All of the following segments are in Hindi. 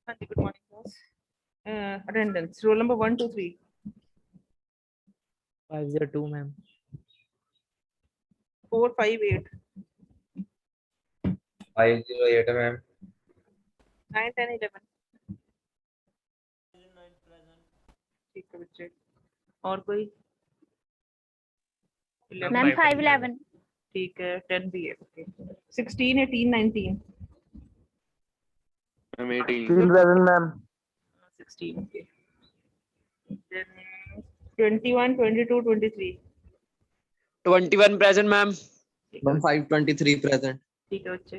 हाँ जी, good morning class. Attendance. Roll number 1, 2, 3. 502 ma'am. 4, 5, 8. 508 ma'am. 9, 10, 11. ठीक है बच्चे. और कोई? मैम 511. ठीक है. 10 भी है. Okay. 16, 18, 19. Ma'am 18 present ma'am. 16. Okay. Then 21, 22, 23. 21 present ma'am. ठीक है. 523 present. ठीक है बच्चे.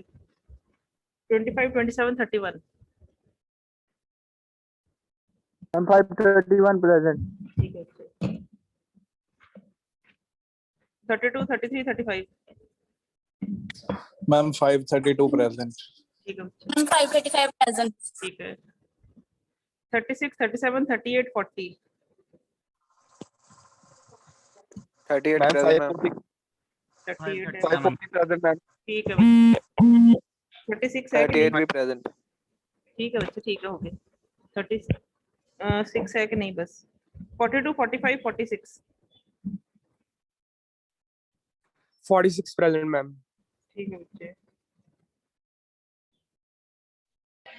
25, 27, 31. Ma'am 531 present. ठीक है बच्चे. 32, 33, 35. Ma'am 532 present. ठीक है बच्चे. Ma'am 535 present. ठीक है. 36, 37, 38, 40. 38 Ma'am present मैम. 38 है. 540 present ma'am. ठीक है बच्चे. 36 है कि 38 नहीं? भी present. ठीक है बच्चे. ठीक है, हो गए. 36 है कि नहीं? बस 42, 45, 46. 46 present ma'am. ठीक है बच्चे.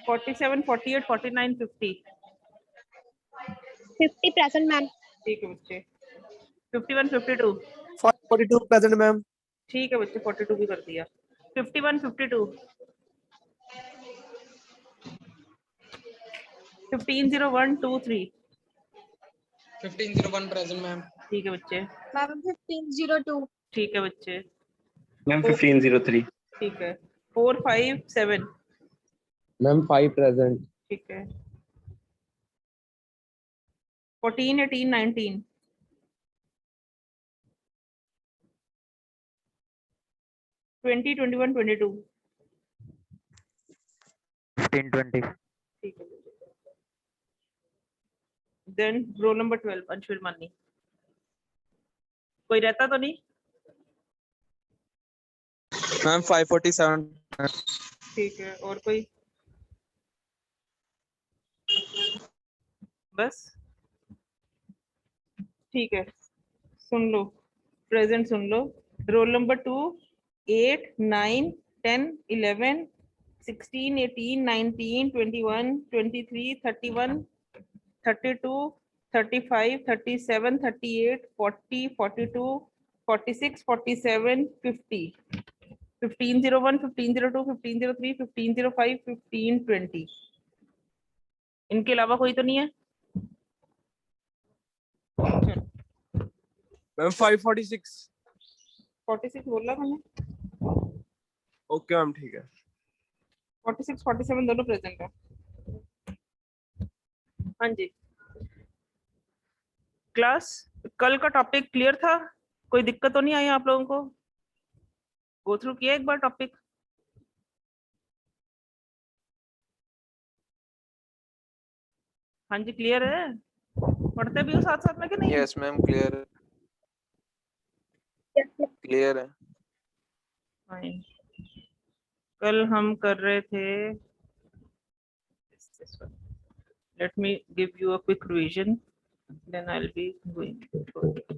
47, 48, 49, 50. 50 present मैम. ठीक है बच्चे. 51, 52. 42 present मैम. ठीक है बच्चे. 42 भी कर दिया. 51, 52. 15, 01, 2, 3. 1501 present ma'am. ठीक है बच्चे. मैम 1502. ठीक है बच्चे. मैम 1503. ठीक है. 4, 5, 7. Ma'am 5 present. ठीक है. 14, 18, 19. 20, 21, 22. 1520. ठीक है. Then roll number 12, Anshul Mani. कोई रहता तो नहीं? मैम 547. ठीक है. और कोई? बस ठीक है. सुन लो. प्रेजेंट सुन लो. Roll number 2, 8, 9, 10, 11, 16, 18, 19, 21, 23, 31, 32, 35, 37, 38, 40, 42, 46, 47, 50. 1501, 1502, 1503, 1505, 1520. इनके अलावा कोई तो नहीं है? Ma'am 546. 46 बोला मैंने. Okay ma'am ठीक है. 46, 47 दोनों प्रेजेंट है. हाँ जी. क्लास कल का टॉपिक क्लियर था? कोई दिक्कत तो नहीं आई आप लोगों को? गो थ्रू किया एक बार टॉपिक? हाँ जी. क्लियर है? पढ़ते भी हो साथ साथ में कि नहीं? यस मैम क्लियर है. क्लियर है. Fine. कल हम कर रहे थे. Let me give you a quick revision. Then I'll be going through it.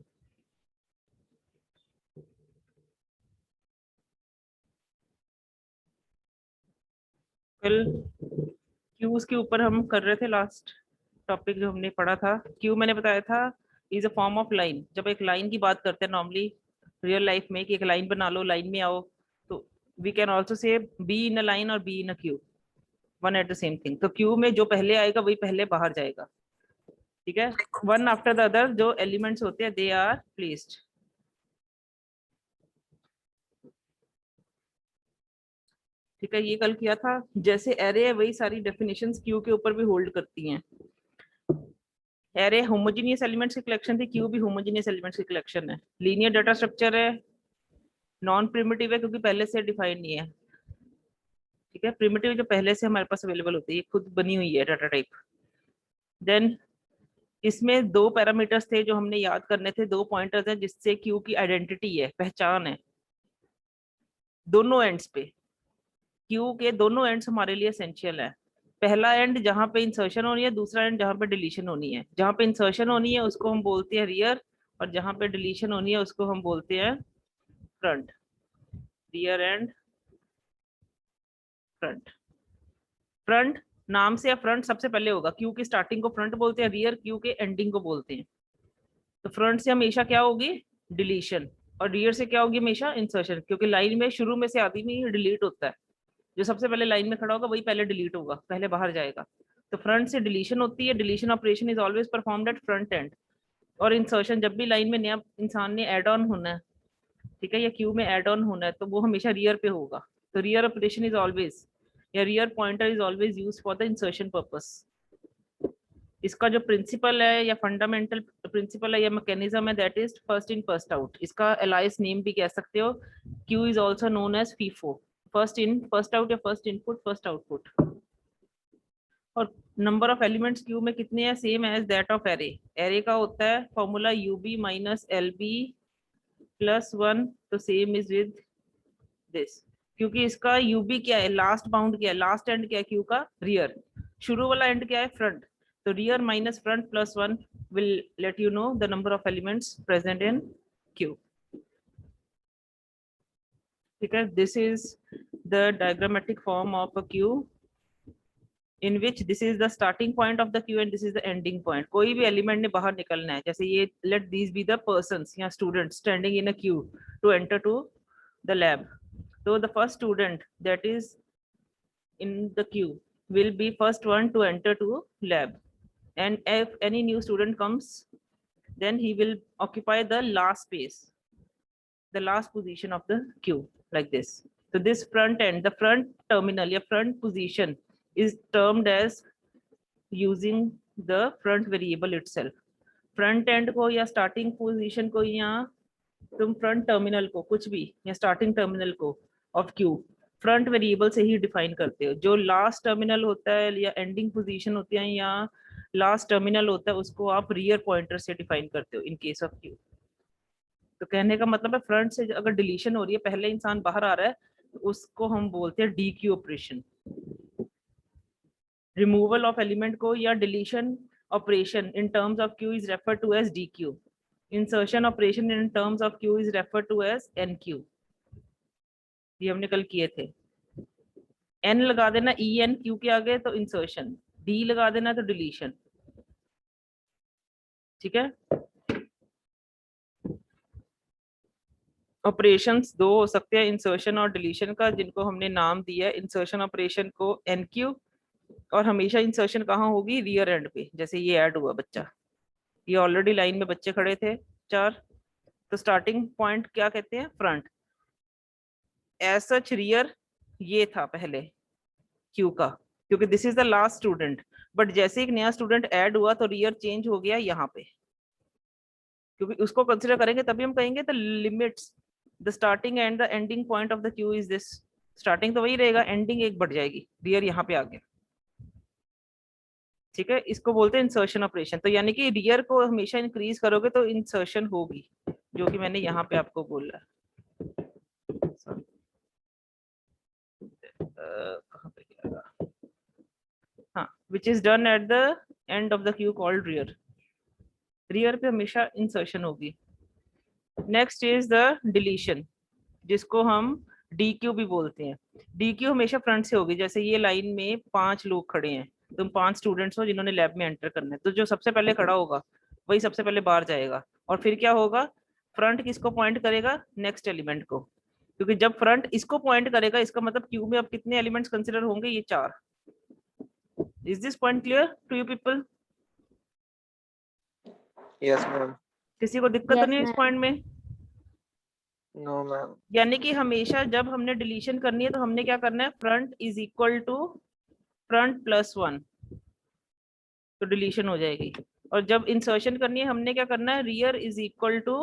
कल क्यूज के ऊपर हम कर रहे थे. लास्ट टॉपिक जो हमने पढ़ा था, क्यू मैंने बताया था is a form of line. जब एक लाइन की बात करते हैं नॉर्मली रियल लाइफ में कि एक लाइन बना लो, लाइन में आओ, तो we can also say be in a line और be in a queue, one at the same thing. तो क्यू में जो पहले आएगा वही पहले बाहर जाएगा. ठीक है. वन आफ्टर द अदर जो एलिमेंट्स होते हैं दे आर प्लेस्ड. ठीक है. ये कल किया था. जैसे एरे है वही सारी डेफिनेशंस क्यू के ऊपर भी होल्ड करती हैं. एरे होमोजेनियस एलिमेंट्स की कलेक्शन थी, क्यू भी होमोजेनियस एलिमेंट्स की कलेक्शन है. लीनियर डाटा स्ट्रक्चर है, नॉन प्रिमिटिव है क्योंकि पहले से डिफाइन नहीं है. ठीक है. प्रिमिटिव जो पहले से हमारे पास अवेलेबल होती है, ये खुद बनी हुई है डाटा टाइप. देन इसमें 2 पैरामीटर्स थे जो हमने याद करने थे. 2 पॉइंटर्स हैं जिससे क्यू की आइडेंटिटी है, पहचान है दोनों एंड्स पे. क्यू के दोनों एंड्स हमारे लिए एसेंशियल है. पहला एंड जहां पे इंसर्शन होनी है, दूसरा एंड जहां पे डिलीशन होनी है। जहां पे इंसर्शन होनी है उसको हम बोलते हैं रियर, और जहां पे डिलीशन होनी है उसको हम बोलते हैं front. Rear and front. Front नाम से या फ्रंट सबसे पहले होगा, क्यू की स्टार्टिंग को फ्रंट बोलते हैं, रियर क्यू के एंडिंग को बोलते हैं। तो फ्रंट से हमेशा क्या होगी, डिलीशन, और रियर से क्या होगी, हमेशा इंसर्शन, क्योंकि लाइन में शुरू में से आदमी में डिलीट होता है। जो सबसे पहले लाइन में खड़ा होगा वही पहले डिलीट होगा, पहले बाहर जाएगा। तो फ्रंट से डिलीशन होती है। Deletion operation is always performed eight front end. और इंसर्शन, जब भी लाइन में नया इंसान ने ऐड ऑन होना है, ठीक है, या क्यू में ऐड ऑन होना है, तो वो हमेशा रियर पे होगा। तो रियर ऑपरेशन इज ऑलवेज, या rear pointer is always used for the insertion purpose. इसका जो प्रिंसिपल है या फंडामेंटल प्रिंसिपल है या मैकेनिज्म है, that is first in first out. इसका एलाइस नेम भी कह सकते हो। Queue is also known as FIFO, first in first out, या फर्स्ट इनपुट फर्स्ट आउटपुट। और नंबर ऑफ एलिमेंट्स क्यू में कितने हैं, same as that of array. Array का होता है formula UB minus LB plus 1, तो सेम इज विद दिस। क्योंकि इसका यूबी क्या है, लास्ट बाउंड क्या है, लास्ट एंड क्या है क्यू का, रियर। शुरू वाला एंड क्या है, फ्रंट। तो rear minus front plus 1 will let you know the number of elements present in Q. Because this is the diagrammatic form of a Q, in which this is the starting point of the Q and this is the ending point. कोई भी element ने बाहर निकलना है, जैसे ये let these be the persons या students standing in a queue to enter to the lab. So the first student that is in the queue will be first one to enter to lab. And if any new student comes, then he will occupy the last space, the last position of the queue, like this. So this front end, the front terminal, your front position is termed as using the front variable itself. Front end को या starting position को या तुम front terminal को कुछ भी या starting terminal को of queue front variable से ही define करते हो। जो last terminal होता है या ending position होती है या लास्ट टर्मिनल होता है, उसको आप रियर पॉइंटर से डिफाइन करते हो इन केस ऑफ क्यू। तो कहने का मतलब है फ्रंट से अगर डिलीशन हो रही है, पहले इंसान बाहर आ रहा है, तो उसको हम बोलते हैं dequeue operation. Removal of element को या deletion operation in terms of queue is refer to as dequeue. Insertion operation in terms of queue is refer to as enqueue. ये हमने कल किए थे। एन लगा देना ई एन क्यू के आगे तो इंसर्शन, डी लगा देना तो डिलीशन। ठीक है। ऑपरेशंस दो हो सकते हैं इंसर्शन और डिलीशन का, जिनको हमने नाम दिया है। इंसर्शन ऑपरेशन को एन क्यू, और हमेशा इंसर्शन कहाँ होगी, रियर एंड पे। जैसे ये ऐड हुआ बच्चा, ये ऑलरेडी लाइन में बच्चे खड़े थे 4, तो स्टार्टिंग पॉइंट क्या कहते हैं, फ्रंट। एज सच रियर ये था पहले क्यू का, क्योंकि this is the last student. But जैसे एक नया स्टूडेंट ऐड हुआ तो रियर चेंज हो गया यहाँ पे, क्योंकि उसको कंसिडर करेंगे तभी हम कहेंगे the limits, the starting and the ending point of the queue is this. Starting तो वही रहेगा, एंडिंग एक बढ़ जाएगी, रियर यहाँ पे आ गया। ठीक है, इसको बोलते हैं इंसर्शन ऑपरेशन। तो यानी कि रियर को हमेशा इंक्रीज करोगे तो इंसर्शन होगी, जो कि मैंने यहाँ पे आपको बोला। कहाँ पे गया, हाँ, which is done at the end of the queue called rear. Rear पे हमेशा इंसर्शन होगी। नेक्स्ट इज द डिलीशन, जिसको हम डी क्यू भी बोलते हैं। डी क्यू हमेशा फ्रंट से होगी। जैसे ये लाइन में 5 लोग खड़े हैं, तुम 5 स्टूडेंट्स हो जिन्होंने लैब में एंटर करना है, तो जो सबसे पहले खड़ा होगा वही सबसे पहले बाहर जाएगा। और फिर क्या होगा, फ्रंट किसको पॉइंट करेगा, नेक्स्ट एलिमेंट को। क्योंकि जब फ्रंट इसको पॉइंट करेगा, इसका मतलब क्यू में अब कितने एलिमेंट्स कंसिडर होंगे, ये 4। Is this point clear to you people? Yes, ma'am. किसी को दिक्कत Yes, नहीं है इस ma'am. पॉइंट में? No, ma'am. यानी कि हमेशा जब हमने डिलीशन करनी है तो हमने क्या करना है, front is equal to front plus 1, तो डिलीशन हो जाएगी। और जब इंसर्शन करनी है हमने क्या करना है, rear is equal to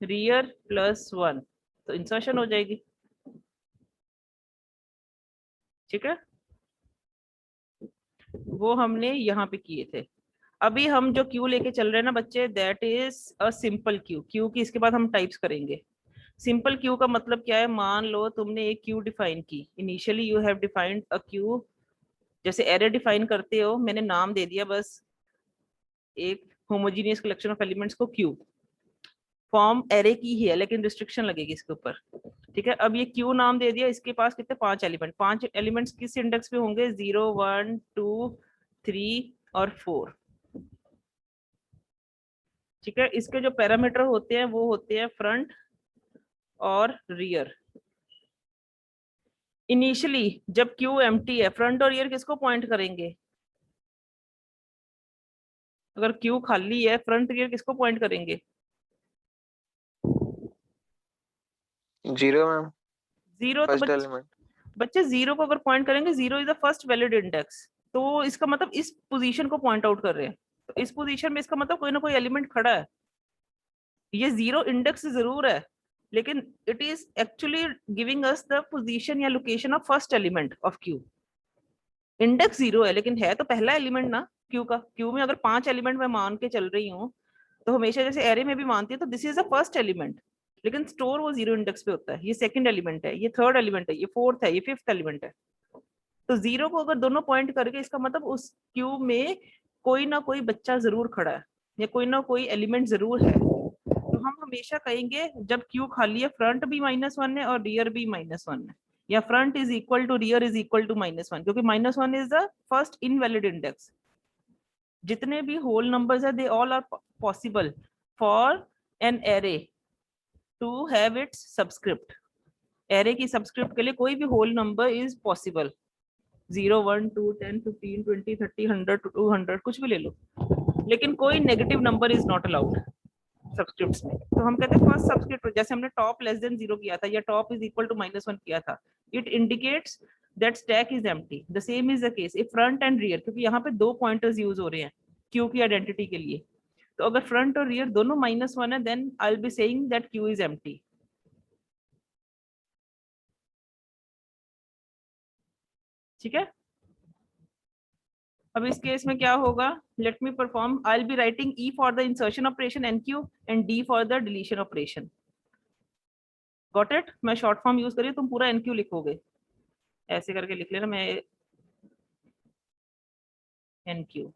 rear plus 1, तो इंसर्शन हो जाएगी। ठीक है, वो हमने यहाँ पे किए थे। अभी हम जो क्यू लेके चल रहे हैं ना बच्चे, that is a simple Q. Q की इसके बाद हम टाइप्स करेंगे। सिंपल क्यू का मतलब क्या है, मान लो तुमने एक क्यू डिफाइन की। Initially you have defined a Q जैसे एरे डिफाइन करते हो, मैंने नाम दे दिया बस एक होमोजीनियस कलेक्शन ऑफ एलिमेंट्स को क्यू। फॉर्म एरे की ही है लेकिन रिस्ट्रिक्शन लगेगी इसके ऊपर, ठीक है। अब ये क्यू नाम दे दिया, इसके पास कितने 5 एलिमेंट, 5 एलिमेंट्स किस इंडेक्स पे होंगे 0 1 2 3 और 4, ठीक है। इसके जो पैरामीटर होते हैं वो होते हैं फ्रंट और रियर। इनिशियली जब क्यू एम्प्टी है, फ्रंट और रियर किसको पॉइंट करेंगे? अगर क्यू खाली है, फ्रंट रियर किसको पॉइंट करेंगे? 0 मैम, जीरो। तो फर्स्ट एलिमेंट। बच्चे जीरो को अगर पॉइंट करेंगे, zero is the first valid index, तो इसका मतलब इस पोजीशन को पॉइंट आउट कर रहे हैं। तो इस पोजीशन में इसका मतलब कोई ना कोई एलिमेंट खड़ा है। ये जीरो इंडेक्स जरूर है लेकिन it is actually giving us the position या location of first element of queue. Index zero है लेकिन है तो पहला एलिमेंट ना क्यू का। क्यू में अगर 5 एलिमेंट मैं मान के चल रही हूँ तो हमेशा जैसे एरे में भी मानती है तो this is the first element, लेकिन स्टोर वो जीरो इंडेक्स पे होता है। ये सेकंड एलिमेंट है, ये थर्ड एलिमेंट है, ये फोर्थ है, ये फिफ्थ एलिमेंट है। तो जीरो को अगर दोनों पॉइंट करके, इसका मतलब उस क्यू में कोई ना कोई बच्चा जरूर खड़ा है या कोई ना कोई एलिमेंट जरूर है। तो हम हमेशा कहेंगे जब क्यू खाली है, फ्रंट भी -1 है और रियर भी -1 है, या front is equal to rear is equal to -1, क्योंकि -1 is the first invalid index. जितने भी होल नंबर्स है they all are possible for an array to have its subscript. Array की सबस्क्रिप्ट के लिए कोई भी होल नंबर इज पॉसिबल, 0 1 2 10 15 20 30 100 200 कुछ भी ले लो, लेकिन कोई negative number is not allowed subscripts में। तो हम कहते हैं फर्स्ट सबस्क्रिप्ट, जैसे हमने टॉप लेस देन 0 किया था या टॉप इज इक्वल टू -1 किया था, it indicates that stack is empty. The same is the case if front end rear, क्योंकि यहाँ पे 2 पॉइंटर्स यूज हो रहे हैं क्यू की आइडेंटिटी के लिए। तो अगर फ्रंट और रियर दोनों -1 है then I will be saying that queue is empty, ठीक है। अब इस केस में क्या होगा, let me perform, I will be writing E for the insertion operation enqueue and D for the deletion operation. Got it? मैं शॉर्ट फॉर्म यूज करी, तुम पूरा एनक्यू लिखोगे, ऐसे करके लिख लेना, मैं एनक्यू।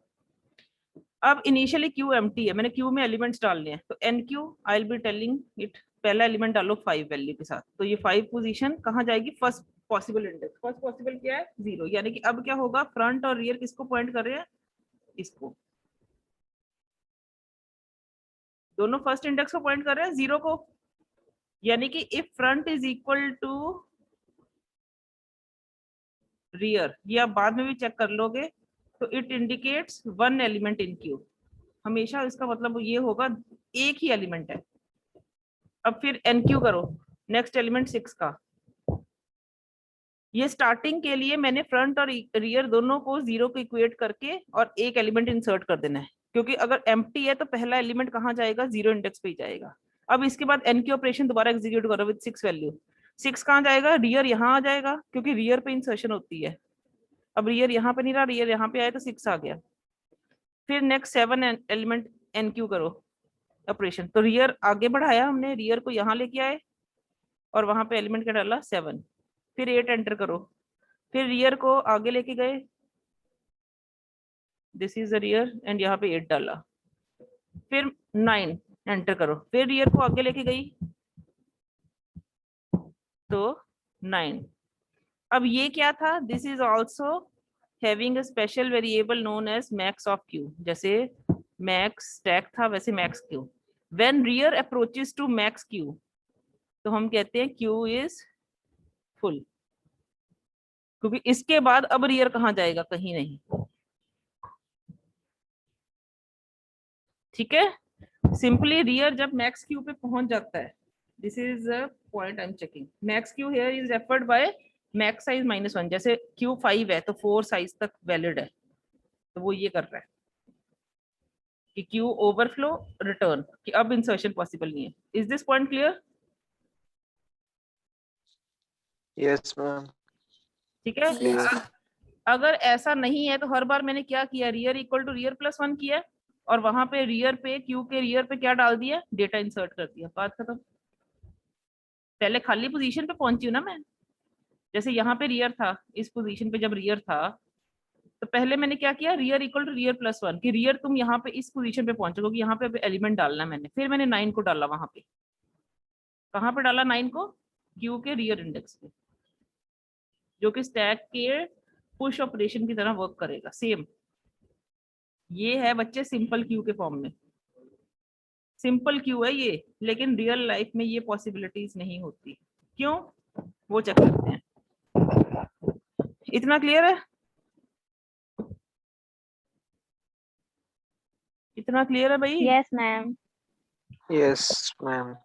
अब इनिशियली क्यू एम्प्टी है, मैंने क्यू में एलिमेंट्स डालने हैं, तो NQ I will be telling it, पहला एलिमेंट डालो 5 वैल्यू के साथ, तो ये 5 पोजीशन कहाँ जाएगी, first possible index. First possible क्या है 0, यानी कि अब क्या होगा, फ्रंट और रियर किसको पॉइंट कर रहे हैं, इसको, दोनों फर्स्ट इंडेक्स को पॉइंट कर रहे हैं 0 को, यानी कि if front is equal to rear, ये आप बाद में भी चेक कर लोगे, तो it indicates 1 element in queue. हमेशा इसका मतलब ये होगा एक ही एलिमेंट है। अब फिर एनक्यू करो, नेक्स्ट एलिमेंट 6 का। ये स्टार्टिंग के लिए मैंने फ्रंट और रियर दोनों को 0 को इक्वेट करके और एक एलिमेंट इंसर्ट कर देना है, क्योंकि अगर एम्प्टी है तो पहला एलिमेंट कहाँ जाएगा, 0 इंडेक्स पे ही जाएगा। अब इसके बाद एनक्यू ऑपरेशन दोबारा एग्जीक्यूट करो विद 6 वैल्यू। 6 कहाँ जाएगा, रियर यहाँ आ जाएगा, क्योंकि रियर पे इंसर्शन होती है। अब रियर यहाँ पे नहीं रहा, रियर यहाँ पे आए तो 6 आ गया। फिर नेक्स्ट 7 एलिमेंट एनक्यू करो ऑपरेशन, तो रियर आगे बढ़ाया हमने, रियर को यहाँ लेके आए और वहां पे एलिमेंट क्या डाला 7। फिर 8 एंटर करो, फिर रियर को आगे लेके गए, this is the rear and यहाँ पे 8 डाला। फिर 9 एंटर करो, फिर रियर को आगे लेके गई तो 9। अब ये क्या था, this is also having a special variable known as max of queue, जैसे मैक्स स्टैक था वैसे max queue. When rear approaches to max queue, तो हम कहते हैं क्यू इज फुल, क्योंकि इसके बाद अब रियर कहाँ जाएगा, कहीं नहीं, ठीक है। सिंपली रियर जब मैक्स क्यू पे पहुंच जाता है, this is the point I am checking, max Q here is referred by max size -1, जैसे क्यू 5 है तो 4 साइज तक वैलिड है, तो वो ये कर रहा है कि क्यू ओवरफ्लो रिटर्न, कि अब इंसर्शन पॉसिबल नहीं है। Is this point clear? Yes ma'am. ठीक है। अगर ऐसा नहीं है तो हर बार मैंने क्या किया, रियर इक्वल टू रियर +1 किया और वहां पे रियर पे, क्यू के रियर पे क्या डाल दिया, डेटा इंसर्ट कर दिया, बात खत्म। पहले खाली पोजीशन पे पहुंची हूँ ना मैं, जैसे यहाँ पे रियर था, इस पोजीशन पे जब रियर था तो पहले मैंने क्या किया, rear equal to rear plus 1 कि रियर तुम यहाँ पे इस पोजीशन पे पहुंचोगे कि यहाँ पे एलिमेंट डालना है मैंने, फिर मैंने 9 को डाला वहां पे, कहाँ पे डाला 9 को, क्यू के रियर इंडेक्स पे, जो कि स्टैक के पुश ऑपरेशन की तरह वर्क करेगा सेम। ये है बच्चे सिंपल क्यू के फॉर्म में, सिंपल क्यू है ये, लेकिन रियल लाइफ में ये पॉसिबिलिटीज नहीं होती। क्यों, वो चेक करते हैं। इतना क्लियर है, इतना क्लियर है भाई? Yes, ma'am. Yes, ma'am.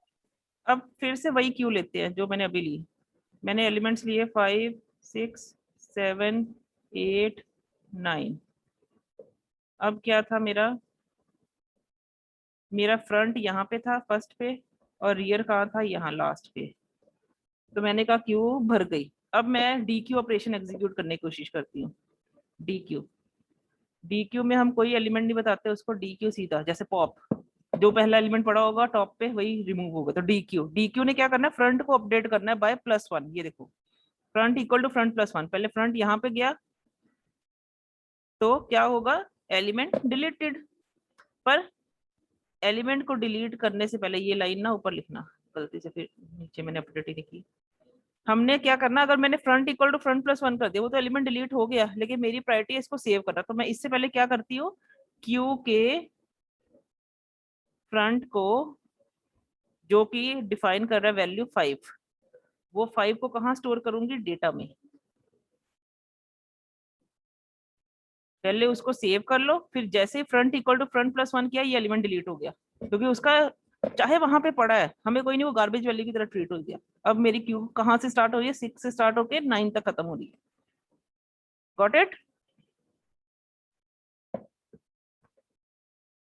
अब फिर से वही क्यू लेते हैं जो मैंने अभी ली। मैंने एलिमेंट्स लिए 5 6 7 8 9। अब क्या था मेरा फ्रंट यहाँ पे था फर्स्ट पे, और रियर कहाँ था, यहाँ लास्ट पे। तो मैंने कहा क्यू भर गई। अब मैं डी क्यू ऑपरेशन एग्जीक्यूट करने की कोशिश करती हूँ। डी क्यू में हम कोई एलिमेंट नहीं बताते उसको, डी क्यू सीधा, जैसे पॉप, जो पहला एलिमेंट पड़ा होगा टॉप पे वही रिमूव होगा। तो डी क्यू ने क्या करना है, फ्रंट को अपडेट करना है बाय +1। ये देखो, फ्रंट इक्वल टू फ्रंट +1, पहले फ्रंट यहाँ पे गया तो क्या होगा, एलिमेंट डिलीटेड। पर एलिमेंट को डिलीट करने से पहले ये लाइन ना ऊपर लिखना, गलती से फिर नीचे मैंने अपडेट ही नहीं की। हमने क्या करना, अगर मैंने फ्रंट इक्वल टू फ्रंट +1 कर दिया, वो तो एलिमेंट डिलीट हो गया, लेकिन मेरी प्रायोरिटी है इसको सेव करना। तो मैं इससे पहले क्या करती हूँ, क्यू के फ्रंट को, जो कि डिफाइन कर रहा है वैल्यू 5, वो 5 को कहाँ स्टोर करूंगी, डेटा में। पहले उसको सेव कर लो, फिर जैसे ही फ्रंट इक्वल टू फ्रंट +1 किया, ये एलिमेंट डिलीट हो गया, क्योंकि उसका चाहे वहां पे पड़ा है, हमें कोई नहीं, वो गार्बेज वैल्यू की तरह ट्रीट हो गया। अब मेरी क्यू कहाँ से स्टार्ट हो रही है, 6 से स्टार्ट होके 9 तक खत्म हो रही है। Got it?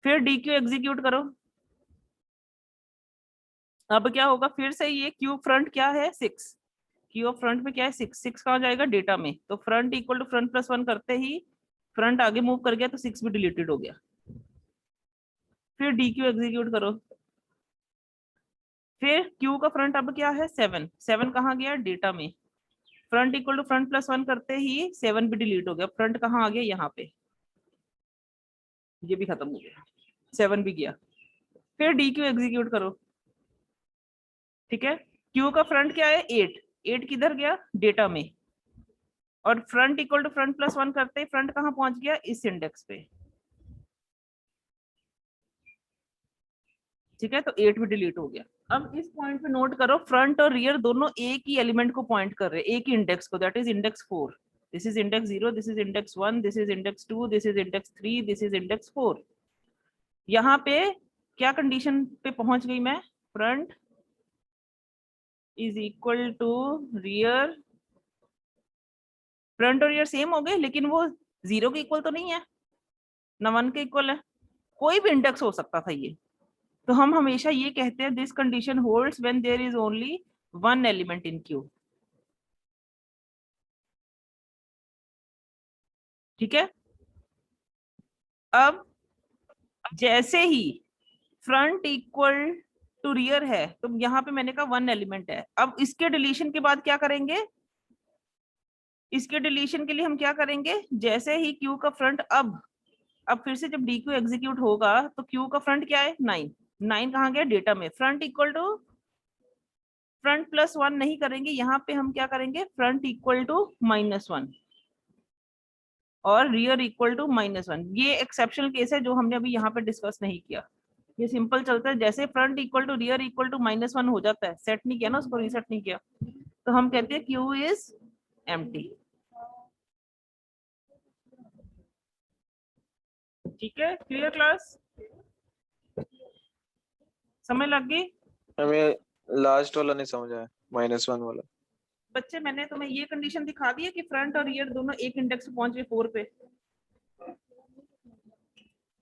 फिर डी क्यू एग्जीक्यूट करो। अब क्या होगा, फिर से ये क्यू फ्रंट क्या है 6, क्यू ऑफ फ्रंट में क्या है 6 कहाँ जाएगा, डेटा में। तो फ्रंट इक्वल टू फ्रंट +1 करते ही फ्रंट आगे मूव कर गया, तो 6 भी डिलीटेड हो गया। फिर डी क्यू एग्जीक्यूट करो। फिर क्यू का फ्रंट अब क्या है 7 कहाँ गया, डेटा में। फ्रंट इक्वल टू फ्रंट +1 करते ही 7 भी डिलीट हो गया, फ्रंट कहाँ आ गया, यहाँ पे, ये भी खत्म हो गया, 7 भी गया। फिर डी क्यू एग्जीक्यूट करो, ठीक है। क्यू का फ्रंट क्या है 8 किधर गया, डेटा में, और फ्रंट इक्वल टू फ्रंट +1 करते ही फ्रंट कहाँ पहुंच गया, इस इंडेक्स पे, ठीक है। तो 8 भी डिलीट हो गया। अब इस पॉइंट पे नोट करो, फ्रंट और रियर दोनों एक ही एलिमेंट को पॉइंट कर रहे हैं, एक ही इंडेक्स को, that is index 4। This is index 0, this is index 1, this is index 2, this is index 3, this is index 4। यहाँ पे क्या कंडीशन पे पहुंच गई मैं, front is equal to rear. Front और रियर सेम हो गए, लेकिन वो 0 के इक्वल तो नहीं है ना 1 के इक्वल है, कोई भी इंडेक्स हो सकता था ये। तो हम हमेशा ये कहते हैं, this condition holds when there is only 1 element in queue, ठीक है। अब जैसे ही फ्रंट इक्वल टू रियर है, तो यहाँ पे मैंने कहा 1 एलिमेंट है। अब इसके डिलीशन के बाद क्या करेंगे, इसके डिलीशन के लिए हम क्या करेंगे, जैसे ही क्यू का फ्रंट, अब फिर से जब डी क्यू एग्जीक्यूट होगा, तो क्यू का फ्रंट क्या है 9 कहाँ गया, डेटा में। फ्रंट इक्वल टू फ्रंट +1 नहीं करेंगे, यहाँ पे हम क्या करेंगे, फ्रंट इक्वल टू -1 और रियर इक्वल टू -1। ये एक्सेप्शनल केस है जो हमने अभी यहाँ पे डिस्कस नहीं किया, ये सिंपल चलता है। जैसे front equal to rear equal to -1 हो जाता है, सेट नहीं किया ना उसको, रीसेट नहीं किया, तो हम कहते हैं क्यू इज एम्प्टी, ठीक है। क्लियर क्लास, समझ लग गई? हमें लास्ट वाला नहीं समझ आया, -1 वाला। बच्चे मैंने तुम्हें ये कंडीशन दिखा दी है कि फ्रंट और रियर दोनों एक इंडेक्स पे पहुंच गए 4 पे,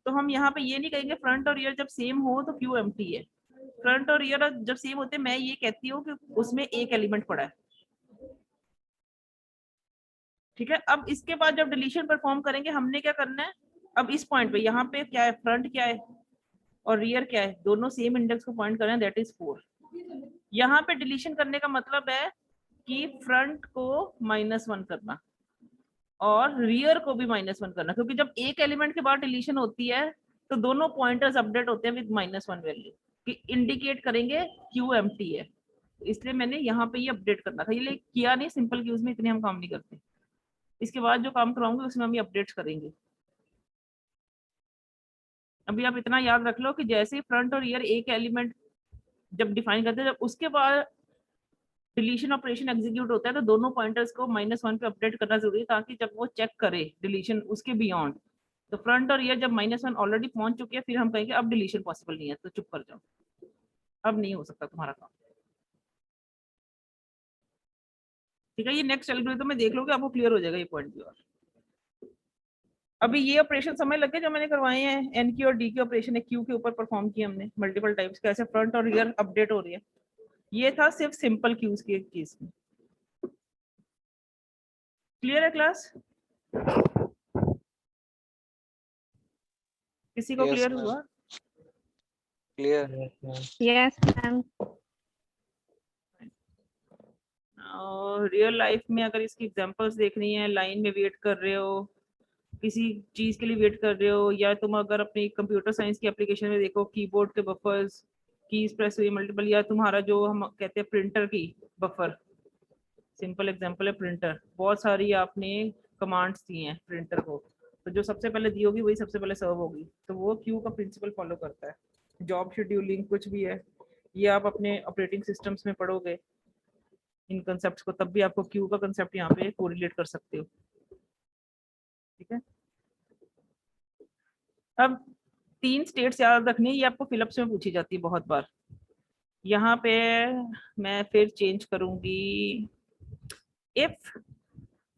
तो हम यहाँ पे ये नहीं कहेंगे फ्रंट और रियर जब सेम हो तो क्यू एम्प्टी है। फ्रंट और रियर जब सेम होते हैं, मैं ये कहती हूँ कि उसमें एक एलिमेंट पड़ा है, ठीक है। अब इसके बाद जब डिलीशन परफॉर्म करेंगे, हमने क्या करना है, अब इस पॉइंट पे, यहाँ पे क्या है, फ्रंट क्या है और रियर क्या है, दोनों सेम इंडेक्स को पॉइंट कर रहे हैं, दैट इज 4। यहाँ पे डिलीशन करने का मतलब है कि फ्रंट को -1 करना और रियर को भी -1 करना, क्योंकि जब एक एलिमेंट के बाद डिलीशन होती है तो दोनों पॉइंटर्स अपडेट होते हैं विद -1 वैल्यू, कि इंडिकेट करेंगे क्यू एम्प्टी है। इसलिए मैंने यहाँ पे ये अपडेट करना था, ये किया नहीं, सिंपल क्यूज में इतने हम काम नहीं करते। इसके बाद जो काम कराऊंगे उसमें हम ये अपडेट्स करेंगे। अभी आप इतना याद रख लो कि जैसे ही फ्रंट और रियर एक एलिमेंट जब डिफाइन करते हैं, जब उसके बाद डिलीशन ऑपरेशन एग्जीक्यूट होता है तो दोनों पॉइंटर्स को -1 पे अपडेट करना जरूरी है, ताकि जब वो चेक करे डिलीशन उसके बियॉन्ड, तो फ्रंट और रियर जब -1 ऑलरेडी पहुंच चुके हैं फिर हम कहेंगे अब डिलीशन पॉसिबल नहीं है, तो चुप कर जाओ, अब नहीं हो सकता तुम्हारा काम। ठीक है, ये नेक्स्ट एल्गोरिथम में देख लोगे, आपको क्लियर हो जाएगा ये पॉइंट भी। और अभी ये ऑपरेशन समझ लगे जो मैंने करवाए हैं, एन की और डी की ऑपरेशन है क्यू के ऊपर परफॉर्म किए हमने मल्टीपल टाइप्स, कैसे फ्रंट और रियर अपडेट हो रही है। ये था सिर्फ सिंपल क्यूज के केस में। क्लियर है क्लास? किसी को Yes, क्लियर ma'am. हुआ? क्लियर। Yes, ma'am. और रियल लाइफ में अगर इसकी एग्जांपल्स देखनी है, लाइन में वेट कर रहे हो, किसी चीज के लिए वेट कर रहे हो, या तुम अगर अपनी कंप्यूटर साइंस की एप्लीकेशन में देखो कीबोर्ड के बफर्स, कीज प्रेस हुई मल्टीपल, या तुम्हारा जो हम कहते हैं प्रिंटर की बफर, सिंपल एग्जांपल है प्रिंटर, बहुत सारी आपने कमांड्स दी हैं प्रिंटर को, तो जो सबसे पहले दी होगी वही सबसे पहले सर्व होगी, तो वो क्यू का प्रिंसिपल फॉलो करता है। जॉब शेड्यूलिंग कुछ भी है, ये आप अपने ऑपरेटिंग सिस्टम्स में पढ़ोगे इन कंसेप्ट्स को, तब भी आपको क्यू का कंसेप्ट यहाँ पे कोरिलेट कर सकते हो। ठीक है, अब 3 स्टेट्स याद रखनी है, ये आपको फिलिप्स में पूछी जाती है बहुत बार। यहाँ पे मैं फिर चेंज करूंगी, if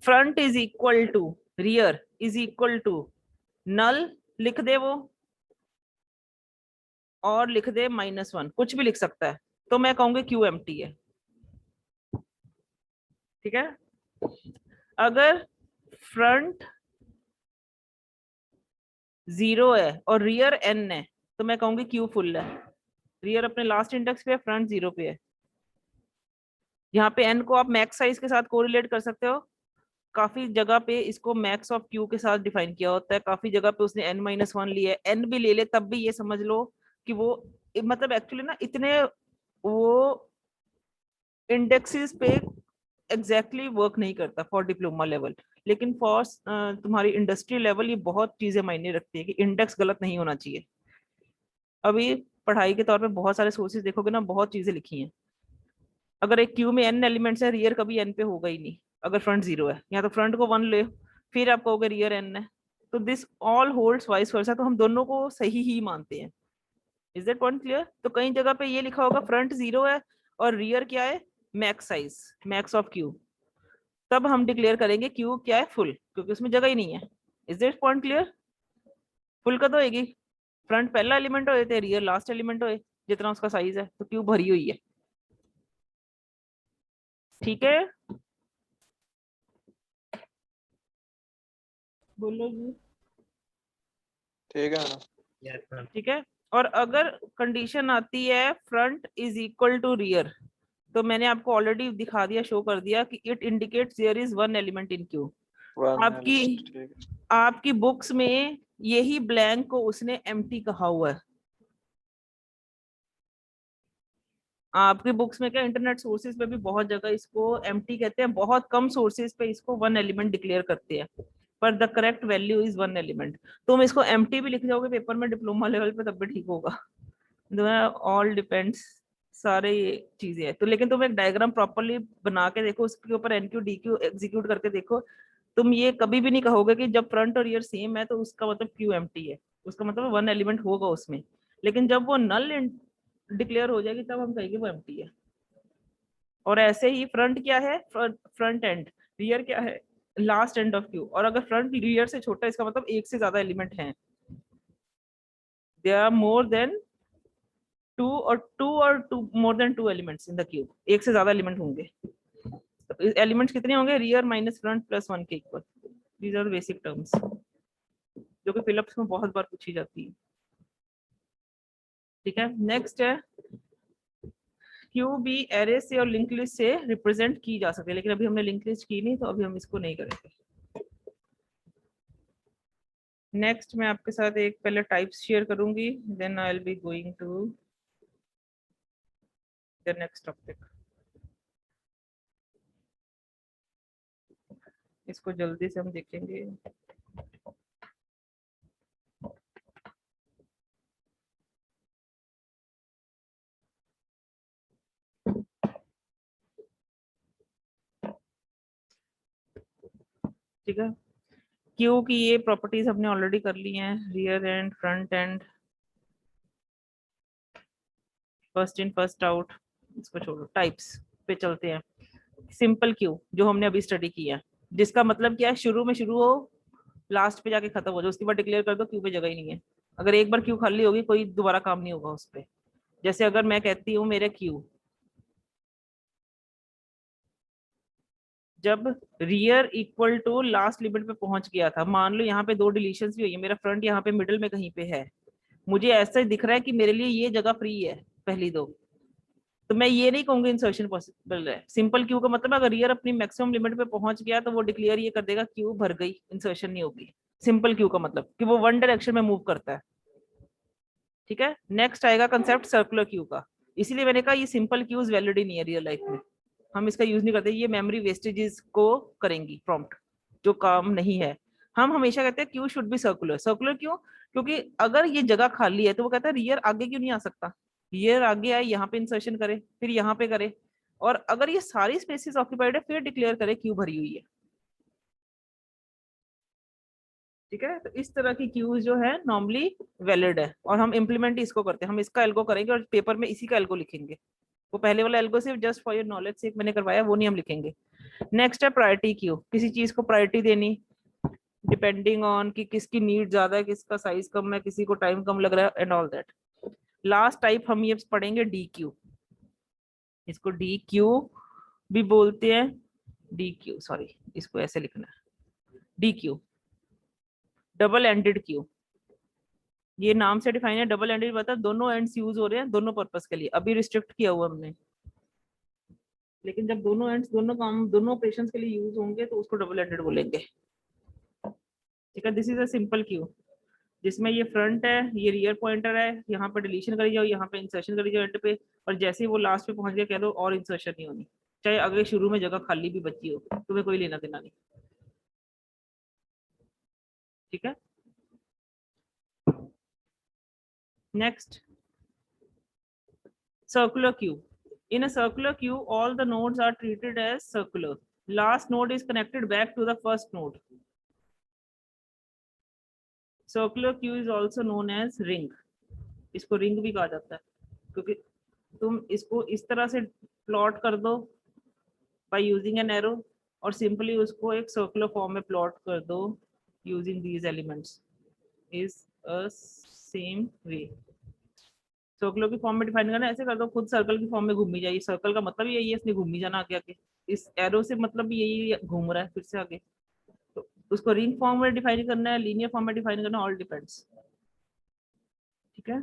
front is equal to rear is equal to null लिख दे वो, और लिख दे -1, कुछ भी लिख सकता है, तो मैं कहूंगी क्यू एम्प्टी है। ठीक है, अगर फ्रंट 0 है और रियर n है तो मैं कहूंगी क्यू फुल है। रियर अपने लास्ट इंडेक्स पे है, फ्रंट 0 पे है। यहाँ पे n को आप मैक्स साइज के साथ कोरिलेट कर सकते हो, काफी जगह पे इसको मैक्स ऑफ क्यू के साथ डिफाइन किया होता है, काफी जगह पे उसने n-1 लिया है, n भी ले ले तब भी ये समझ लो कि वो मतलब एक्चुअली ना इतने वो इंडेक्सेस पे एग्जैक्टली वर्क नहीं करता फॉर डिप्लोमा लेवल, लेकिन फॉर तुम्हारी इंडस्ट्री लेवल ये बहुत चीजें मायने रखती है कि इंडेक्स गलत नहीं होना चाहिए। अभी पढ़ाई के तौर पे बहुत सारे सोर्सेज देखोगे ना, बहुत चीजें लिखी हैं। अगर एक क्यू में n एलिमेंट्स है, रियर कभी n पे होगा ही नहीं अगर फ्रंट 0 है, या तो फ्रंट को 1 ले फिर आप कहोगे रियर n है, तो this all holds vice versa, तो हम दोनों को सही ही मानते हैं। Is that point clear? तो कई जगह पे ये लिखा होगा फ्रंट 0 है और रियर क्या है, max size, max of Q, तब हम डिक्लेयर करेंगे क्यू क्या है, फुल, क्योंकि उसमें जगह ही नहीं है। Is that point clear? Full का तो होगी, फ्रंट पहला एलिमेंट होए थे, रियर लास्ट एलिमेंट होए, जितना उसका साइज है, तो क्यू भरी हुई है। ठीक है, बोलो जी। ठीक है ना? Yes, ma'am. ठीक है, और अगर कंडीशन आती है front is equal to rear, तो मैंने आपको ऑलरेडी दिखा दिया, शो कर दिया कि it indicates there is 1 element in queue. आपकी बुक्स में यही ब्लैंक को उसने एम्प्टी कहा हुआ है। आपके बुक्स में क्या, इंटरनेट सोर्सेज पे भी बहुत जगह इसको एम्प्टी कहते हैं, बहुत कम सोर्सेज पे इसको 1 एलिमेंट डिक्लेयर करते हैं, पर the correct value is 1 element. तुम इसको एम्प्टी भी लिख जाओगे पेपर में डिप्लोमा लेवल पे तब भी ठीक होगा। ऑल डिपेंड्स, सारे ये चीजें हैं। तो लेकिन तुम एक डायग्राम प्रॉपरली बना के देखो, उसके ऊपर एनक्यू डीक्यू एग्जीक्यूट करके देखो, तुम ये कभी भी नहीं कहोगे कि जब फ्रंट और रियर सेम है तो उसका मतलब क्यू एम्प्टी है, उसका मतलब 1 एलिमेंट होगा उसमें। लेकिन जब वो नल डिक्लेयर हो जाएगी तब हम कहेंगे वो एम्प्टी है। और ऐसे ही फ्रंट क्या है, फ्रंट एंड, रियर क्या है, लास्ट एंड ऑफ क्यू। और अगर फ्रंट रियर से छोटा है इसका मतलब एक से ज्यादा एलिमेंट हैं, there are more than two और more than 2 elements in the cube, एक से ज्यादा एलिमेंट होंगे। तो एलिमेंट्स कितने होंगे, रियर माइनस फ्रंट प्लस 1 के equal. These are basic terms जो कि फिलिप्स में बहुत बार पूछी जाती है। ठीक है, नेक्स्ट है क्यू भी एरे से और लिंक लिस्ट से रिप्रेजेंट की जा सकती है, लेकिन अभी हमने लिंक लिस्ट की नहीं तो अभी हम इसको नहीं करेंगे। नेक्स्ट मैं आपके साथ एक पहले टाइप्स शेयर करूंगी, then I will be going to the next topic. इसको जल्दी से हम देखेंगे। ठीक है, क्यू की ये प्रॉपर्टीज हमने ऑलरेडी कर ली हैं, rear and, front end, first in first out. इसको छोड़ो, टाइप्स पे चलते हैं। सिंपल क्यू जो हमने अभी स्टडी किया, जिसका मतलब क्या है, शुरू में शुरू हो, लास्ट पे जाके खत्म हो जाए, उसके बाद डिक्लेयर कर दो क्यू पे जगह ही नहीं है। अगर एक बार क्यू खाली होगी कोई दोबारा काम नहीं होगा उस पे। जैसे अगर मैं कहती हूँ मेरे क्यू, जब rear equal to last limit पे पहुंच गया था, मान लो यहाँ पे 2 डिलीशन भी हुई है, मेरा फ्रंट यहाँ पे मिडिल में कहीं पे है, मुझे ऐसा ही दिख रहा है कि मेरे लिए ये जगह फ्री है पहली 2, तो मैं ये नहीं कहूंगी इंसर्शन पॉसिबल है। सिंपल क्यू का मतलब अगर रियर अपनी मैक्सिमम लिमिट पे पहुंच गया तो वो डिक्लेयर ये कर देगा क्यू भर गई, इंसर्शन नहीं होगी। सिंपल क्यू का मतलब कि वो वन डायरेक्शन में मूव करता है। ठीक है, नेक्स्ट आएगा कंसेप्ट सर्कुलर क्यू का। इसीलिए मैंने कहा ये सिंपल क्यूज वैलिड ही नहीं है रियल लाइफ में, हम इसका यूज नहीं करते, ये मेमोरी वेस्टेजेस को करेंगी प्रॉम्प्ट, जो काम नहीं है। हम हमेशा कहते हैं Q should be circular. Circular क्यों? क्योंकि अगर ये जगह खाली है तो वो कहता है रियर आगे क्यों नहीं आ सकता, रियर आगे आए, यहाँ पे इंसर्शन करे, फिर यहाँ पे करे, और अगर ये सारी स्पेसेस ऑक्यूपाइड है फिर डिक्लेयर करे क्यू भरी हुई है। ठीक है, तो इस तरह की क्यूज जो है नॉर्मली वैलिड है, और हम इम्प्लीमेंट इसको करते हैं, हम इसका एल्गो करेंगे और पेपर में इसी का एल्गो लिखेंगे। वो पहले वाला एल्गो सिर्फ जस्ट फॉर योर नॉलेज से मैंने करवाया, वो नहीं हम लिखेंगे। नेक्स्ट है प्रायोरिटी क्यू, किसी चीज को प्रायोरिटी देनी डिपेंडिंग ऑन कि किसकी नीड ज्यादा है, किसका साइज कम है, किसी को टाइम कम लग रहा है and all that. Last type हम ये पढ़ेंगे डी क्यू, इसको डी क्यू भी बोलते हैं, डी क्यू सॉरी इसको ऐसे लिखना है, D Q double ended queue. ये नाम से डिफाइन है, डबल एंडेड मतलब दोनों एंड्स यूज हो रहे हैं दोनों पर्पस के लिए, अभी रिस्ट्रिक्ट किया हुआ हमने, लेकिन जब दोनों एंड्स दोनों काम दोनों ऑपरेशंस के लिए यूज होंगे तो उसको डबल एंडेड बोलेंगे। ठीक है, this is a simple Q जिसमें ये फ्रंट है, ये रियर पॉइंटर है, यहाँ पे डिलीशन करी जाओ, यहाँ पे इंसर्शन करी जाओ एंड पे, और जैसे ही वो लास्ट पे पहुंच गया कह दो और इंसर्शन नहीं होनी, चाहे अगर शुरू में जगह खाली भी बची हो, तुम्हें कोई लेना देना नहीं। ठीक है, next circular queue. In a circular queue, all the nodes are treated as circular. Last node is connected back to the first node. Circular queue is also known as ring. इसको रिंग भी कहा जाता है क्योंकि तुम इसको इस तरह से प्लॉट कर दो by using an arrow, और सिंपली उसको एक सर्कुलर फॉर्म में प्लॉट कर दो using these elements is a same way. Circular की फॉर्म में डिफाइन करना ऐसे कर दो, खुद सर्कल की फॉर्म में घूमी जाइए, सर्कल का मतलब यही है इसने घूमी जाना आगे आगे, इस एरो से मतलब भी यही घूम रहा है फिर से आगे, तो उसको रिंग फॉर्म में डिफाइन करना है, लीनियर फॉर्म में डिफाइन करना, ऑल डिपेंड्स। ठीक है,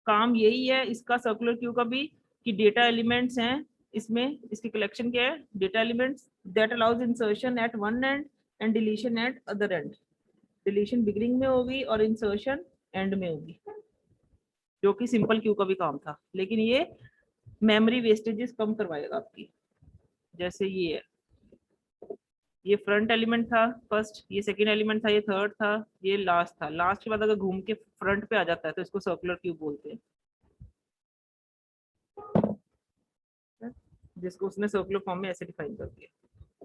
काम यही है इसका सर्कुलर क्यू का भी कि डेटा एलिमेंट्स हैं इसमें, इसकी कलेक्शन क्या है, data elements that allows insertion at one end and deletion at other end. Deletion beginning में होगी और इंसर्शन एंड में होगी, जो कि सिंपल क्यू का भी काम था, लेकिन ये मेमोरी वेस्टेजेस कम करवाएगा आपकी। जैसे ये है, ये फ्रंट एलिमेंट था फर्स्ट, ये सेकंड एलिमेंट था, ये थर्ड था, ये लास्ट था, लास्ट के बाद अगर घूम के फ्रंट पे आ जाता है तो इसको सर्कुलर क्यू बोलते हैं, जिसको उसने सर्कुलर फॉर्म में ऐसे डिफाइन कर दिया।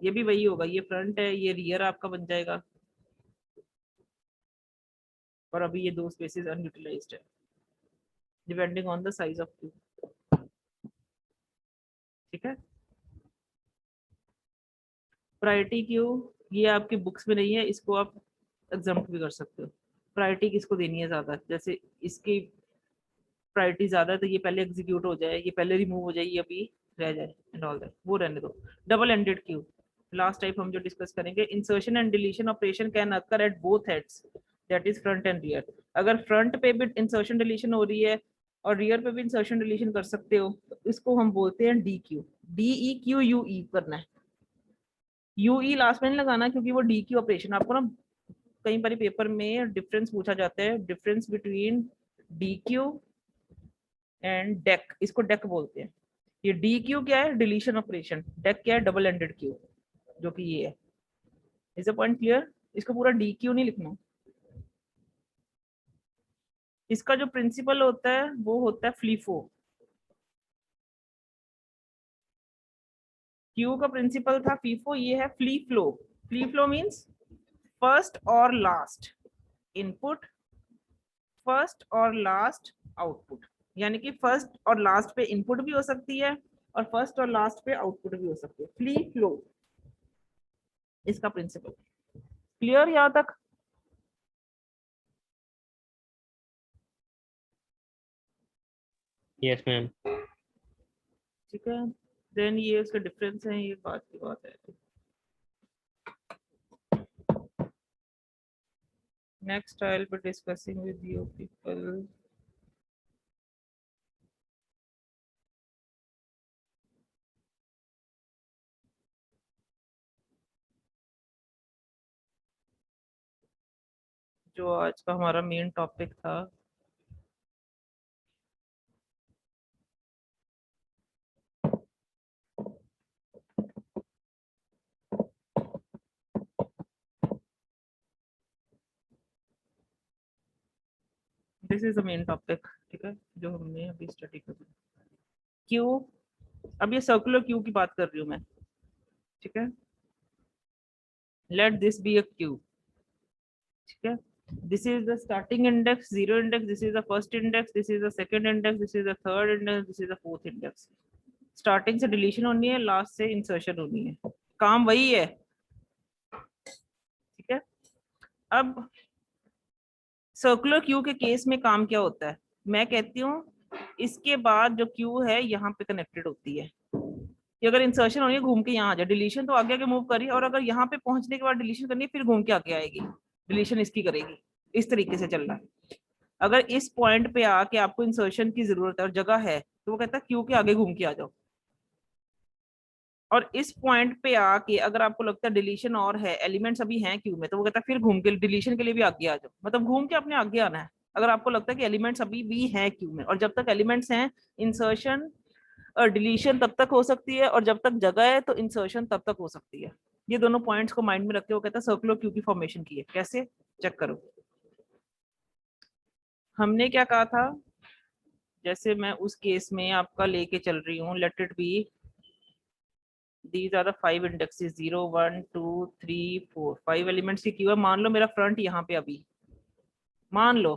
ये भी वही होगा, ये फ्रंट है, ये रियर आपका बन जाएगा, और अभी ये 2 स्पेसेस अनयूटिलाइज्ड है depending on the size of Q. ठीक है, प्रायोरिटी क्यू ये आपकी बुक्स में नहीं है, इसको आप एग्जाम्प्ट भी कर सकते हो। प्रायोरिटी किसको देनी है ज्यादा, जैसे इसकी प्रायोरिटी ज्यादा है तो ये पहले एग्जीक्यूट हो जाए, ये पहले रिमूव हो जाए, ये अभी रह जाए एंड ऑल दैट, वो रहने दो। Double ended queue last type हम जो डिस्कस करेंगे, insertion and deletion operation can occur at both heads, that is front end rear. अगर फ्रंट पे भी इंसर्शन डिलीशन हो रही है और रियर पे भी इंसर्शन डिलीशन कर सकते हो, तो इसको हम बोलते हैं D Q. D E Q U ई करना है, यू ई लास्ट में नहीं लगाना क्योंकि वो डी क्यू ऑपरेशन आपको ना कई बार पेपर में डिफरेंस पूछा जाता है, difference between D Q and deck, इसको डेक बोलते हैं। ये डी क्यू क्या है? Deletion operation. डेक क्या है? डबल एंडेड क्यू, जो कि ये है। Is a point clear? इसको पूरा डी क्यू नहीं लिखना। इसका जो प्रिंसिपल होता है वो होता है फ्लीफो। क्यू का प्रिंसिपल था फीफो, ये है फ्ली फ्लो। फ्ली फ्लो मीन्स फर्स्ट और लास्ट इनपुट, फर्स्ट और लास्ट आउटपुट। यानी कि फर्स्ट और लास्ट पे इनपुट भी हो सकती है और फर्स्ट और लास्ट पे आउटपुट भी हो सकती है। फ्ली फ्लो इसका प्रिंसिपल। क्लियर यहां तक? Yes, ma'am. ठीक है, देन ये उसका डिफरेंस है, ये बात की बात है। Next I will be discussing with you people. जो आज का हमारा मेन टॉपिक था, this is the main topic. ठीक है, जो हमने अभी स्टडी कर लिया। क्यू, अब ये सर्कुलर क्यू की बात कर रही हूँ मैं। ठीक है, let this be a Q. ठीक है, this is the starting index, 0 index, this is the first index, this is the second index, this is the third index, this is the fourth index। Starting से डिलीशन होनी है, लास्ट से इंसर्शन होनी है, काम वही है। ठीक है, अब सर्कुलर क्यू के केस में काम क्या होता है? मैं कहती हूँ इसके बाद जो क्यू है यहाँ पे कनेक्टेड होती है। कि अगर इंसर्शन होनी है घूम के यहाँ आ जाए, डिलीशन तो आगे आगे मूव करी, और अगर यहाँ पे पहुंचने के बाद डिलीशन करनी है फिर घूम के आगे आएगी, डिलीशन इसकी करेगी। इस तरीके से चल रहा है। अगर इस पॉइंट पे आके आपको इंसर्शन की जरूरत है और जगह है तो वो कहता है क्यू के आगे घूम के आ जाओ। और इस पॉइंट पे आके अगर आपको लगता है डिलीशन और है, एलिमेंट्स अभी हैं क्यू में, तो वो कहता है फिर घूम के डिलीशन के लिए भी आगे आ जाओ। मतलब घूम के अपने आगे आना है अगर आपको लगता है कि एलिमेंट्स अभी भी हैं क्यू में। और जब तक एलिमेंट्स हैं इंसर्शन और डिलीशन तब तक हो सकती है, और जब तक जगह है तो इंसर्शन तब तक हो सकती है। ये दोनों पॉइंट्स को माइंड में रख के वो कहता है सर्कुलर क्यू की फॉर्मेशन की है। कैसे? चेक करो। हमने क्या कहा था? जैसे मैं उस केस में आपका लेके चल रही हूँ, let it be these are the 5 indexes 0 1 2 3 4 5 elements की क्यू है। मान लो मेरा फ्रंट यहाँ पे अभी, मान लो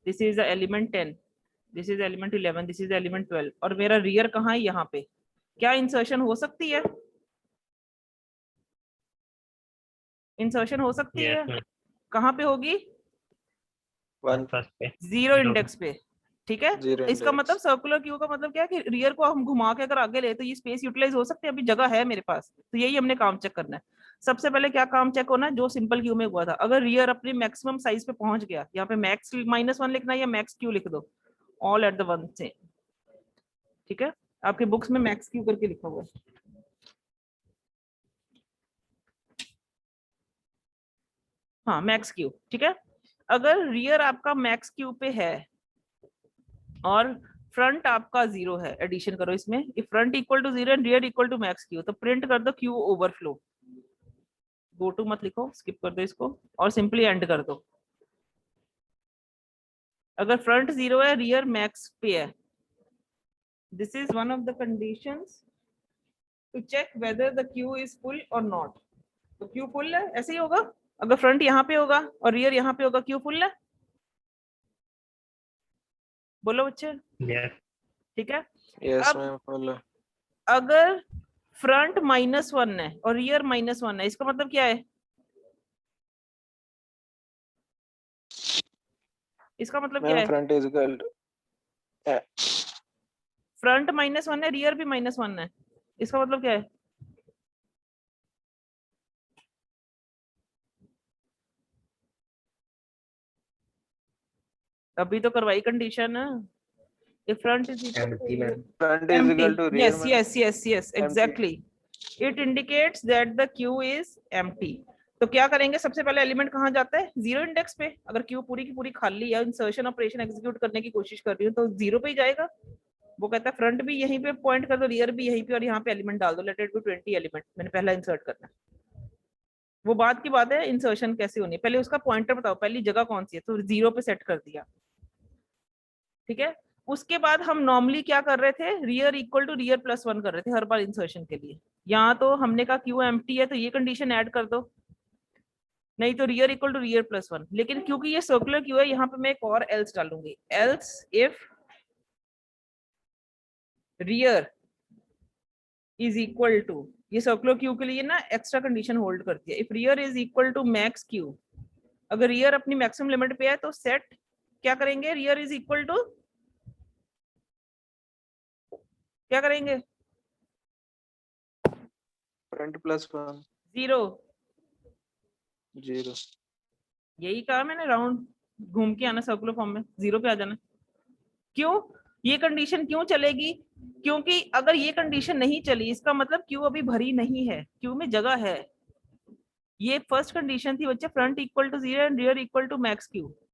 this is the element 10, this is element 11, this is element 12, और मेरा रियर कहाँ है? यहाँ पे। क्या इंसर्शन हो सकती है? इंसर्शन हो सकती Yes, है। ma'am. कहाँ पे होगी? वन First पे. जीरो इंडेक्स पे। ठीक है, Zero इसका index। मतलब सर्कुलर क्यू का मतलब क्या है कि रियर को हम घुमा के अगर आगे ले तो ये स्पेस यूटिलाइज हो सकती है, अभी जगह है मेरे पास। तो यही हमने काम चेक करना है। सबसे पहले क्या काम चेक होना है? जो सिंपल क्यू में हुआ था, अगर रियर अपने मैक्सिमम साइज पे पहुंच गया, यहाँ पे मैक्स -1 लिखना है या मैक्स क्यू लिख दो, ऑल एट द वन से। ठीक है, आपके बुक्स में मैक्स क्यू करके लिखा हुआ है। हाँ, मैक्स क्यू। ठीक है, अगर रियर आपका मैक्स क्यू पे है और फ्रंट आपका 0 है, एडिशन करो इसमें, if front equal to 0 and rear equal to max queue, तो प्रिंट कर दो क्यू ओवरफ्लो। गो टू मत लिखो, स्किप कर दो इसको और सिंपली एंड कर दो। अगर फ्रंट 0 है, रियर मैक्स पे है, this is one of the conditions to check whether the queue is full और नॉट। तो क्यू फुल है, ऐसे ही होगा। अगर फ्रंट यहाँ पे होगा और रियर यहाँ पे होगा, क्यू फुल है। बोलो बच्चे। Yes. ठीक है, यस अब मैम फुल है। अगर फ्रंट -1 है और रियर -1 है, इसका मतलब क्या है? इसका मतलब क्या मैम है? फ्रंट इज इक्वल फ्रंट -1 है, रियर भी -1 है, इसका मतलब क्या है? अभी तो करवाई condition. If front is equal to Empty, ma'am. Front is empty, equal to rear yes, yes, yes, yes, exactly. It indicates that the queue is empty. तो क्या करेंगे, सबसे पहले एलिमेंट कहाँ जाता है, जीरो इंडेक्स पे। अगर क्यू पूरी की पूरी खाली है, इंसर्शन ऑपरेशन एग्जीक्यूट करने की कोशिश कर रही हूँ, तो जीरो पे ही जाएगा। वो कहता है फ्रंट भी यहीं पे पॉइंट कर दो, रियर भी यहीं पे, और यहाँ पे एलिमेंट डाल दो, लेट इट बी 20 एलिमेंट, मैंने पहला इंसर्ट करना है। वो बात की बात है इंसर्शन कैसे होनी है, पहले उसका पॉइंटर बताओ, पहली जगह कौन सी है, तो जीरो पे सेट कर दिया, ठीक है। उसके बाद हम नॉर्मली क्या कर रहे थे, rear equal to rear plus 1 कर रहे थे हर बार इंसर्शन के लिए। यहाँ तो हमने कहा क्यू एम्प्टी है, तो ये कंडीशन ऐड कर दो, नहीं तो rear equal to rear plus 1। लेकिन क्योंकि ये सर्कुलर क्यू है, यहाँ पे मैं एक और एल्स डालूंगी, else if rear is equal to, ये सर्कुलर क्यू के लिए ना एक्स्ट्रा कंडीशन होल्ड करती है, if rear is equal to max queue, अगर रियर अपनी मैक्सिमम लिमिट पे है तो सेट क्या करेंगे, रियर इज इक्वल टू क्या करेंगे, फ्रंट प्लस 1 जीरो। 0 यही कहा मैंने, राउंड घूम के आना सर्कुलर फॉर्म में, जीरो पे आ जाना। क्यों, ये कंडीशन क्यों चलेगी, क्योंकि अगर ये कंडीशन नहीं चली, इसका मतलब क्यू अभी भरी नहीं है, क्यू में जगह है। ये फर्स्ट कंडीशन थी बच्चे, front equal to 0 and rear equal to max Q.